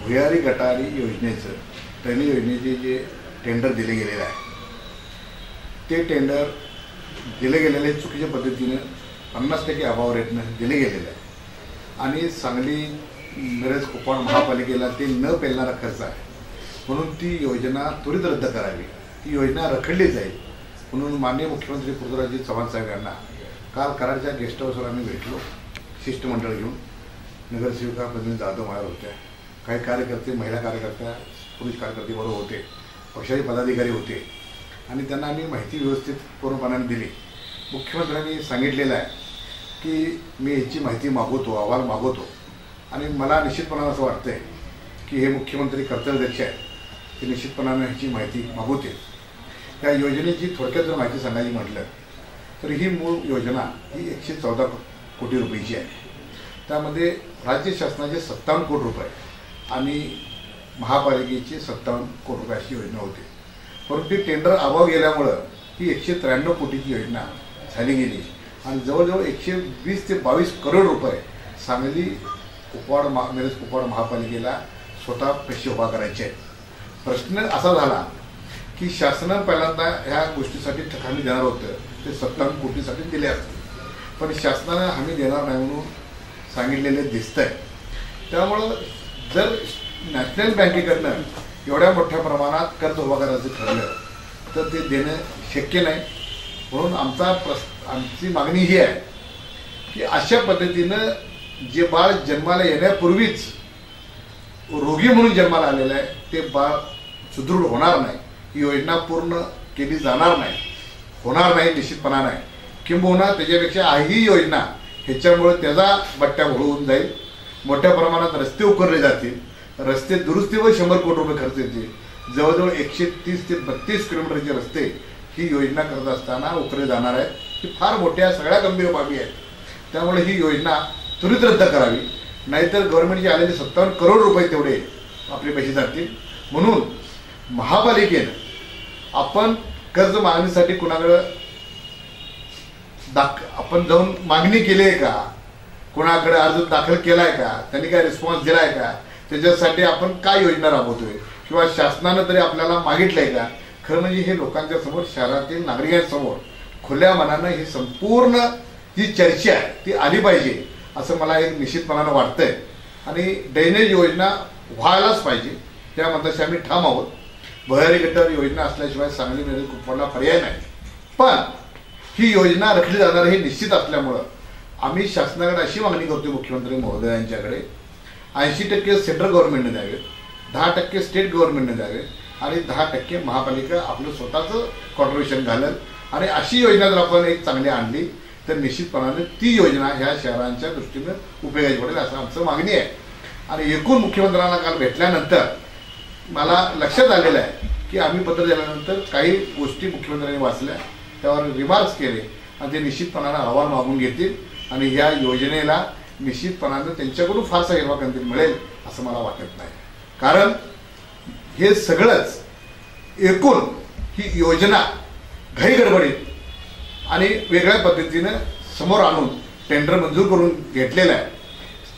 भुयारी गटारी योजनेचं टर्नी योजनेचे जे टेंडर दिले गेलेले आहे ते टेंडर दिले गेलेले चुकीच्या पद्धतीने 50% अभाव रेटनं दिले गेलेले आहे आणि सांगली मिरज कुपवाड महापालिकेला ते न पेलणारा खर्च आहे म्हणून ती योजना त्वरित रद्द करावी, ती योजना रखडली जाईल म्हणून माननीय मुख्यमंत्री पृथ्वीराज चव्हाण साहेब यांना काल कराडच्या गेस्ट हाऊसवर आम्ही भेटलो शिष्टमंडळ घेऊन. नगरसेविका प्रतिनिधी जाधव मायार होत्या, काही कार्यकर्ते महिला कार्यकर्त्या पुरुष कार्यकर्ते बरोबर होते, पक्षाचे पदाधिकारी होते आणि त्यांना आम्ही माहिती व्यवस्थित पूर्णपणाने दिली. मुख्यमंत्र्यांनी सांगितलेलं आहे की मी याची माहिती मागवतो, अहवाल मागवतो आणि मला निश्चितपणाने असं वाटतं आहे की हे मुख्यमंत्री कर्तव्यदक्ष आहेत, ते निश्चितपणाने ह्याची माहिती मागवतील. त्या योजनेची थोडक्यात जर माहिती सांगायची म्हटलं तर ही मूळ योजना ही 114 कोटी रुपयाची आहे. त्यामध्ये राज्य शासनाचे 57 कोटी रुपये आणि महापालिकेची 57 कोटी रुपये अशी योजना होती. परंतु टेंडर अभाव गेल्यामुळं ही 193 कोटीची योजना झाली गेली आणि जवळजवळ 120 ते 22 करोड रुपये सांगली मिरज कुपवाड महापालिकेला स्वतः पैसे उभा करायचे आहेत. प्रश्न असा झाला की शासनानं पहिल्यांदा ह्या गोष्टीसाठी हमी देणार होतं, ते 57 कोटीसाठी दिले असते, पण शासनानं हमी देणार नाही म्हणून सांगितलेले दिसतंय. त्यामुळं जर नॅशनल बँकेकडनं एवढ्या मोठ्या प्रमाणात कर्ज उभा करायचं ठरलं तर ते देणं शक्य नाही. म्हणून आमची मागणी ही आहे की अशा पद्धतीनं जे बाळ जन्माला येण्यापूर्वीच रोगी म्हणून जन्माला आलेलं आहे ते बाळ सुदृढ होणार नाही, ही योजना पूर्ण केली जाणार नाही, होणार नाही निश्चितपणा नाही. किंबहुना त्याच्यापेक्षा ही योजना ह्याच्यामुळे त्याचा बट्ट्या होऊन जाईल. मोठ्या प्रमाणात रस्ते उकरले जातील, रस्ते दुरुस्तीवर 100 कोटी रुपये खर्च येतील. जवळजवळ 130 ते 32 किलोमीटरचे रस्ते ही योजना करत असताना उकरले जाणार आहेत. ही फार मोठ्या सगळ्या गंभीर बाबी आहेत. त्यामुळे ही योजना त्वरित रद्द करावी, नाहीतर गव्हर्नमेंटचे आलेले 57 करोड रुपये तेवढे आपले पैसे जातील. म्हणून महापालिकेनं आपण कर्ज मागणीसाठी कुणाकडं आपण जाऊन मागणी केली आहे का, कोणाकडे अर्ज दाखल केला आहे का, त्यांनी काय रिस्पॉन्स दिला आहे का, त्याच्यासाठी आपण काय योजना राबवतोय किंवा शासनानं तरी आपल्याला मागितलं आहे का. खरं म्हणजे हे लोकांच्या समोर, शहरातील नागरिकांसमोर खुल्या मनानं ही संपूर्ण जी चर्चा आहे ती आली पाहिजे असं मला एक निश्चितपणानं वाटतंय. आणि ड्रेनेज योजना व्हायलाच पाहिजे, त्या मताशी आम्ही ठाम आहोत. भुयारी गटार योजना असल्याशिवाय सांगली मिरज कुपवाडला पर्याय नाही. पण ही योजना रखडली जाणार हे निश्चित असल्यामुळं आम्ही शासनाकडे अशी मागणी करतोय मुख्यमंत्री महोदयांच्याकडे, 80% सेंट्रल गव्हर्नमेंटने द्यावे, 10% स्टेट गव्हर्नमेंटने द्यावे आणि 10% महापालिका आपलं स्वतःचं कॉन्ट्रिब्युशन घालेल. आणि अशी योजना जर आपण एक चांगली आणली तर निश्चितपणाने ती योजना ह्या शहरांच्या दृष्टीनं उपयोगाची पडेल असं आमचं मागणी आहे. आणि एकूण मुख्यमंत्र्यांना काल भेटल्यानंतर मला लक्षात आलेलं आहे की आम्ही पत्र दिल्यानंतर काही गोष्टी मुख्यमंत्र्यांनी वाचल्या, त्यावर रिमार्क्स केले आणि ते निश्चितपणानं अहवाल मागून घेतील आणि ह्या योजनेला निश्चितपणानं त्यांच्याकडून फारसा हिरवा कंदील मिळेल असं मला वाटत नाही. कारण हे सगळंच एकूण ही योजना घाईगडबडीत आणि वेगळ्या पद्धतीनं समोर आणून टेंडर मंजूर करून घेतलेलं आहे.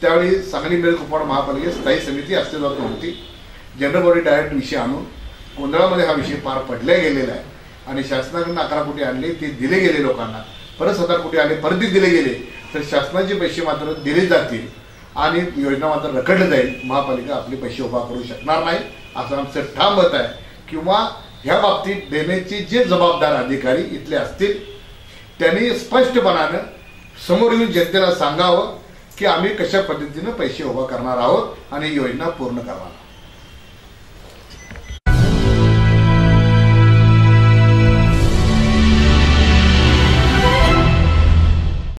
त्यावेळी सांगली मिरज कुपवाड महापालिकेत स्थायी समिती अस्तित्वात नव्हती. जनरल बॉडी डायरेक्ट विषय आणून गोंधळामध्ये हा विषय पार पडला गेलेला आहे आणि शासनाकडून 11 कोटी आणले, ते दिले गेले लोकांना, परत 17 कोटी आले, परत दिले गेले, तर शासनाचे पैसे मात्र दिले जातील आणि योजना मात्र रखडली जाईल. महापालिका आपले पैसे उभा करू शकणार नाही असं आमचं ठाम मत आहे. किंवा ह्या बाबतीत देण्याचे जे जबाबदार अधिकारी इथले असतील त्यांनी स्पष्टपणानं समोर येऊन जनतेला सांगावं की आम्ही कशा पद्धतीनं पैसे उभा करणार आहोत आणि योजना पूर्ण करणार आहोत.